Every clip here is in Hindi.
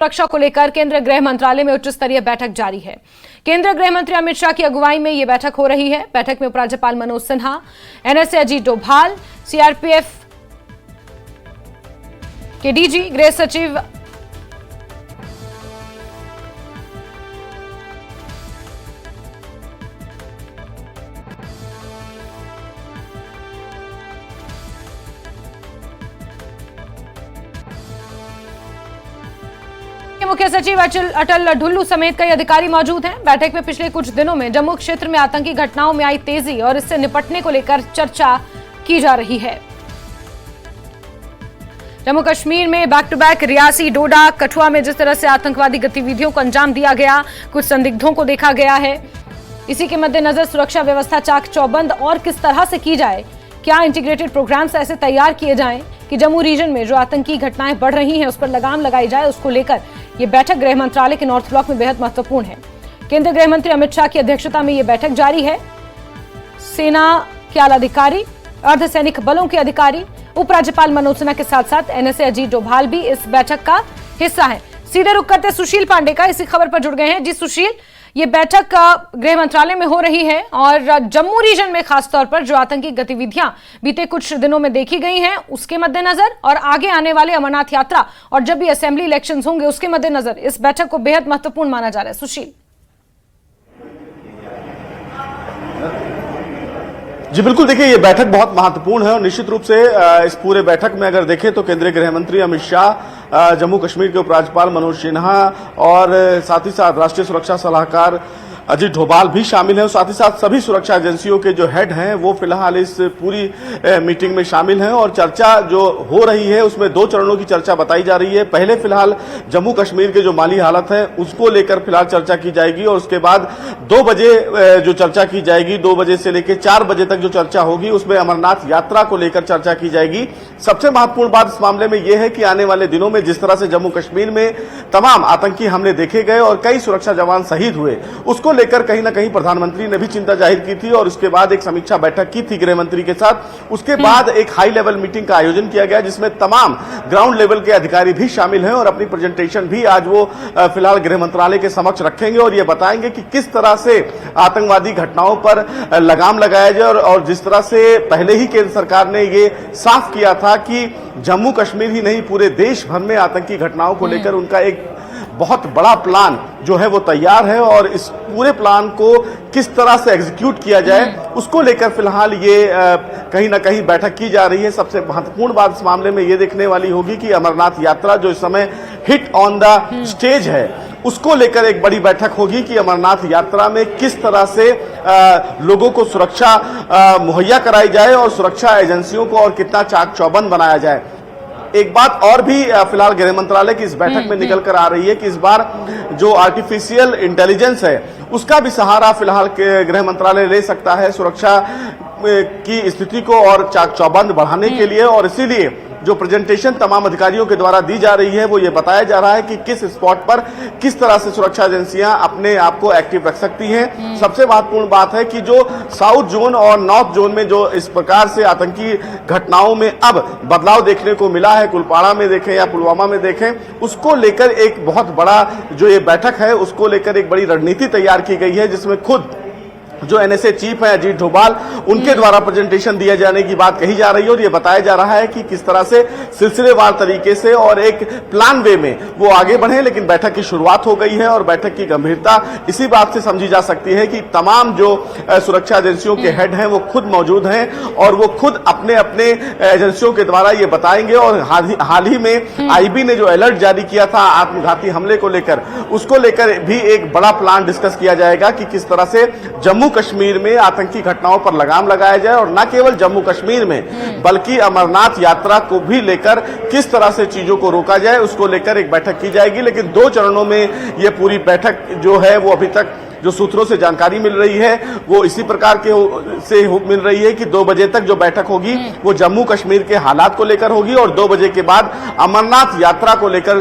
सुरक्षा को लेकर केंद्रीय गृह मंत्रालय में उच्च स्तरीय बैठक जारी है। केंद्रीय गृह मंत्री अमित शाह की अगुवाई में यह बैठक हो रही है। बैठक में उपराज्यपाल मनोज सिन्हा, एनएसए अजीत डोभाल, सीआरपीएफ के डीजी, गृह सचिव मुख्य सचिव अटल ढुल्लू समेत कई अधिकारी मौजूद हैं। बैठक में पिछले कुछ दिनों में जम्मू क्षेत्र में आतंकी घटनाओं में आई तेजी और इससे निपटने को लेकर चर्चा की जा रही है। जम्मू कश्मीर में बैक टू बैक रियासी, डोडा, कठुआ में जिस तरह से आतंकवादी गतिविधियों को अंजाम दिया गया, कुछ संदिग्धों को देखा गया है। इसी के मद्देनजर सुरक्षा व्यवस्था चाक चौबंद और किस तरह से की जाए, क्या इंटीग्रेटेड प्रोग्राम्स ऐसे तैयार किए जाएं कि जम्मू रीजन में जो आतंकी घटनाएं बढ़ रही हैं उस पर लगाम लगाई जाए, उसको लेकर यह बैठक गृह मंत्रालय के नॉर्थ ब्लॉक में बेहद महत्वपूर्ण है। केंद्रीय गृह मंत्री अमित शाह की अध्यक्षता में यह बैठक जारी है। सेना के आला अधिकारी, अर्धसैनिक बलों के अधिकारी, उपराज्यपाल मनोज सिन्हा के साथ साथ एनएसए अजीत डोभाल भी इस बैठक का हिस्सा है। सीधे रुक करते सुशील पांडे का इसी खबर पर जुड़ गए हैं। जी सुशील, ये बैठक गृह मंत्रालय में हो रही है और जम्मू रीजन में खासतौर पर जो आतंकी गतिविधियां बीते कुछ दिनों में देखी गई हैं उसके मद्देनजर और आगे आने वाले अमरनाथ यात्रा और जब भी असेंबली इलेक्शंस होंगे उसके मद्देनजर इस बैठक को बेहद महत्वपूर्ण माना जा रहा है। सुशील जी बिल्कुल, देखिए ये बैठक बहुत महत्वपूर्ण है और निश्चित रूप से इस पूरे बैठक में अगर देखें तो केंद्रीय गृह मंत्री अमित शाह, जम्मू कश्मीर के उपराज्यपाल मनोज सिन्हा और साथ ही साथ राष्ट्रीय सुरक्षा सलाहकार अजीत डोभाल भी शामिल हैं और साथ ही साथ सभी सुरक्षा एजेंसियों के जो हेड हैं वो फिलहाल इस पूरी मीटिंग में शामिल हैं और चर्चा जो हो रही है उसमें दो चरणों की चर्चा बताई जा रही है। पहले फिलहाल जम्मू कश्मीर के जो माली हालत है उसको लेकर फिलहाल चर्चा की जाएगी और उसके बाद 2 बजे जो चर्चा की जाएगी, 2 बजे से लेकर 4 बजे तक जो चर्चा होगी उसमें अमरनाथ यात्रा को लेकर चर्चा की जाएगी। सबसे महत्वपूर्ण बात इस मामले में यह है कि आने वाले दिनों में जिस तरह से जम्मू कश्मीर में तमाम आतंकी हमले देखे गए और कई सुरक्षा जवान शहीद हुए, उसको लेकर कहीं ना कहीं प्रधानमंत्री ने भी चिंता जाहिर की थी और उसके बाद एक समीक्षा बैठक की थी गृह मंत्री के साथ। उसके बाद एक हाई लेवल मीटिंग का आयोजन किया गया जिसमें तमाम ग्राउंड लेवल के अधिकारी भी शामिल हैं और अपनी प्रेजेंटेशन भी आज वो फिलहाल गृह मंत्रालय के समक्ष रखेंगे और ये बताएंगे कि किस तरह से आतंकवादी घटनाओं पर लगाम लगाया जाए और जिस तरह से पहले ही केंद्र सरकार ने ये साफ किया था कि जम्मू कश्मीर ही नहीं पूरे देश भर में आतंकी घटनाओं को लेकर उनका एक बहुत बड़ा प्लान जो है वो तैयार है और इस पूरे प्लान को किस तरह से एग्जीक्यूट किया जाए उसको लेकर फिलहाल ये कहीं ना कहीं बैठक की जा रही है। सबसे महत्वपूर्ण बात इस मामले में ये देखने वाली होगी कि अमरनाथ यात्रा जो इस समय हिट ऑन द स्टेज है उसको लेकर एक बड़ी बैठक होगी कि अमरनाथ यात्रा में किस तरह से लोगों को सुरक्षा मुहैया कराई जाए और सुरक्षा एजेंसियों को और कितना चाक चौबंद बनाया जाए। एक बात और भी फिलहाल गृह मंत्रालय की इस बैठक में निकल कर आ रही है कि इस बार जो आर्टिफिशियल इंटेलिजेंस है उसका भी सहारा फिलहाल गृह मंत्रालय ले सकता है सुरक्षा की स्थिति को और चाक चौबंद बढ़ाने के लिए और इसीलिए जो प्रेजेंटेशन तमाम अधिकारियों के द्वारा दी जा रही है वो ये बताया जा रहा है कि किस स्पॉट पर किस तरह से सुरक्षा एजेंसियां अपने आप को एक्टिव रख सकती हैं। सबसे महत्वपूर्ण बात है कि जो साउथ जोन और नॉर्थ जोन में जो इस प्रकार से आतंकी घटनाओं में अब बदलाव देखने को मिला है, कुलपाड़ा में देखें या पुलवामा में देखें, उसको लेकर एक बहुत बड़ा जो ये बैठक है उसको लेकर एक बड़ी रणनीति तैयार की गई है जिसमें खुद जो एनएसए चीफ है अजीत डोभाल उनके द्वारा प्रेजेंटेशन दिए जाने की बात कही जा रही है और ये बताया जा रहा है कि किस तरह से सिलसिलेवार तरीके से और एक प्लान वे में वो आगे बढ़े। लेकिन बैठक की शुरुआत हो गई है और बैठक की गंभीरता इसी बात से समझी जा सकती है कि तमाम जो सुरक्षा एजेंसियों के हेड हैं वो खुद मौजूद हैं और वो खुद अपने अपने एजेंसियों के द्वारा ये बताएंगे और हाल ही में आईबी ने जो अलर्ट जारी किया था आत्मघाती हमले को लेकर उसको लेकर भी एक बड़ा प्लान डिस्कस किया जाएगा कि किस तरह से जम्मू कश्मीर में आतंकी घटनाओं पर लगाम लगाया जाए और न केवल जम्मू कश्मीर में बल्कि अमरनाथ यात्रा को भी लेकर किस तरह से चीजों को रोका जाए उसको लेकर एक बैठक की जाएगी। लेकिन 2 चरणों में यह पूरी बैठक जो है वो अभी तक जो सूत्रों से जानकारी मिल रही है वो इसी प्रकार के मिल रही है कि 2 बजे तक जो बैठक होगी वो जम्मू कश्मीर के हालात को लेकर होगी और 2 बजे के बाद अमरनाथ यात्रा को लेकर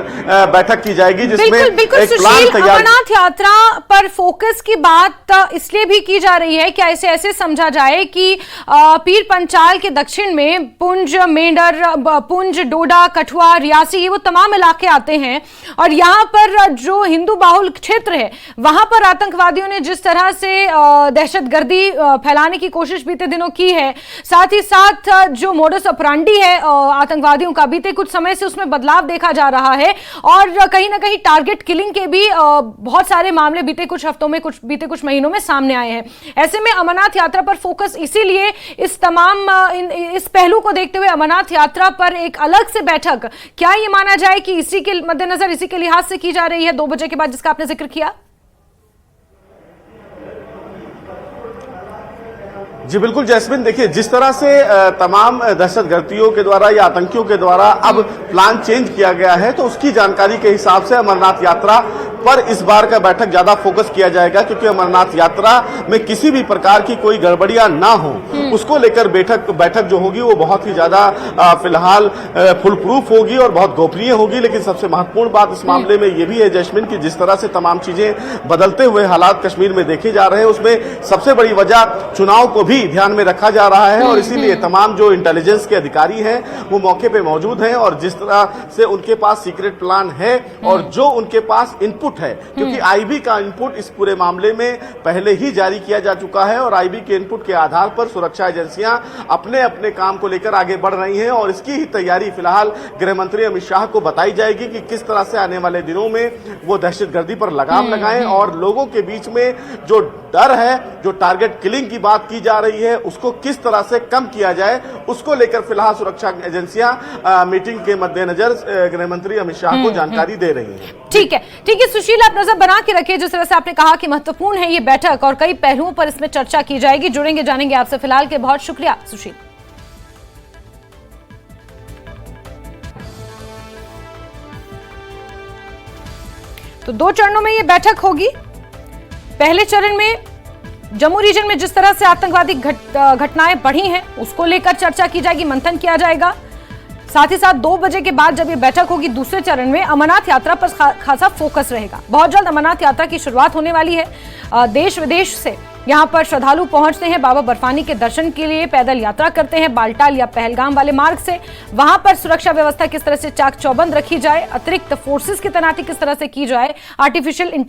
बैठक की जाएगी, जिसमें बिल्कुल एक प्लान तैयार। अमरनाथ यात्रा पर फोकस की बात इसलिए भी की जा रही है, क्या इसे ऐसे समझा जाए कि पीर पंचाल के दक्षिण में पुंछ, मेंढर, पुंछ, डोडा, कठुआ, रियासी, ये वो तमाम इलाके आते हैं और यहाँ पर जो हिंदू बाहुल क्षेत्र है वहां पर आतंकवादियों ने जिस तरह से दहशतगर्दी फैलाने की कोशिश बीते दिनों की है, साथ ही साथ जो मोडस ऑपरेंडी है आतंकवादियों का, बीते कुछ समय से उसमें बदलाव देखा जा रहा है और कहीं ना कहीं टारगेट किलिंग के भी बहुत सारे मामले बीते कुछ हफ्तों में, बीते कुछ महीनों में सामने आए हैं। ऐसे में अमरनाथ यात्रा पर फोकस इसीलिए इस पहलू को देखते हुए अमरनाथ यात्रा पर एक अलग से बैठक, क्या ये माना जाए कि इसी के मद्देनजर, इसी के लिहाज से की जा रही है 2 बजे के बाद, जिसका आपने जिक्र किया? जी बिल्कुल जैस्मिन, देखिए जिस तरह से तमाम दहशतगर्दियों के द्वारा या आतंकियों के द्वारा अब प्लान चेंज किया गया है, तो उसकी जानकारी के हिसाब से अमरनाथ यात्रा पर इस बार का बैठक ज्यादा फोकस किया जाएगा, क्योंकि अमरनाथ यात्रा में किसी भी प्रकार की कोई गड़बड़ियां ना हो, उसको लेकर बैठक जो होगी वो बहुत ही ज्यादा फिलहाल फुल प्रूफ होगी और बहुत गोपनीय होगी। लेकिन सबसे महत्वपूर्ण बात इस मामले में ये भी है जैस्मिन कि जिस तरह से तमाम चीजें बदलते हुए हालात कश्मीर में देखे जा रहे हैं, उसमें सबसे बड़ी वजह चुनाव को भी ध्यान में रखा जा रहा है और इसीलिए तमाम जो इंटेलिजेंस के अधिकारी हैं वो मौके पे मौजूद हैं और जिस तरह से उनके पास सीक्रेट प्लान है और जो उनके पास इनपुट है, क्योंकि आईबी का इनपुट इस पूरे मामले में पहले ही जारी किया जा चुका है और आईबी के इनपुट के आधार पर सुरक्षा एजेंसियां अपने अपने काम को लेकर आगे बढ़ रही हैं और इसकी ही तैयारी फिलहाल गृह मंत्री अमित शाह को बताई जाएगी कि किस तरह से आने वाले दिनों में वो दहशतगर्दी पर लगाम लगाएं और लोगों के बीच में जो डर है, जो टारगेट किलिंग की बात की जा रही है, उसको किस तरह से कम किया जाए, उसको लेकर फिलहाल सुरक्षा एजेंसियां मीटिंग के मद्देनजर गृह मंत्री अमित शाह को जानकारी दे रही हैं। ठीक है सुशील, आप नजर बना के रखिए। जिस तरह से आपने कहा कि महत्वपूर्ण है ये बैठक और कई पहलुओं पर इसमें चर्चा की जाएगी। जुड़ेंगे, जानेंगे आपसे। फिलहाल के बहुत शुक्रिया सुशील। तो 2 चरणों में ये बैठक होगी। पहले चरण में जम्मू रीजन में जिस तरह से आतंकवादी घटनाएं बढ़ी हैं उसको लेकर चर्चा की जाएगी, मंथन किया जाएगा। साथ ही साथ 2 बजे के बाद जब ये बैठक होगी दूसरे चरण में अमरनाथ यात्रा पर खासा फोकस रहेगा। बहुत जल्द अमरनाथ यात्रा की शुरुआत होने वाली है। देश विदेश से यहाँ पर श्रद्धालु पहुंचते हैं, बाबा बर्फानी के दर्शन के लिए पैदल यात्रा करते हैं बालटाल या पहलगाम वाले मार्ग से। वहां पर सुरक्षा व्यवस्था किस तरह से चाक चौबंद रखी जाए, अतिरिक्त फोर्सेस की तैनाती किस तरह से की जाए, आर्टिफिशियल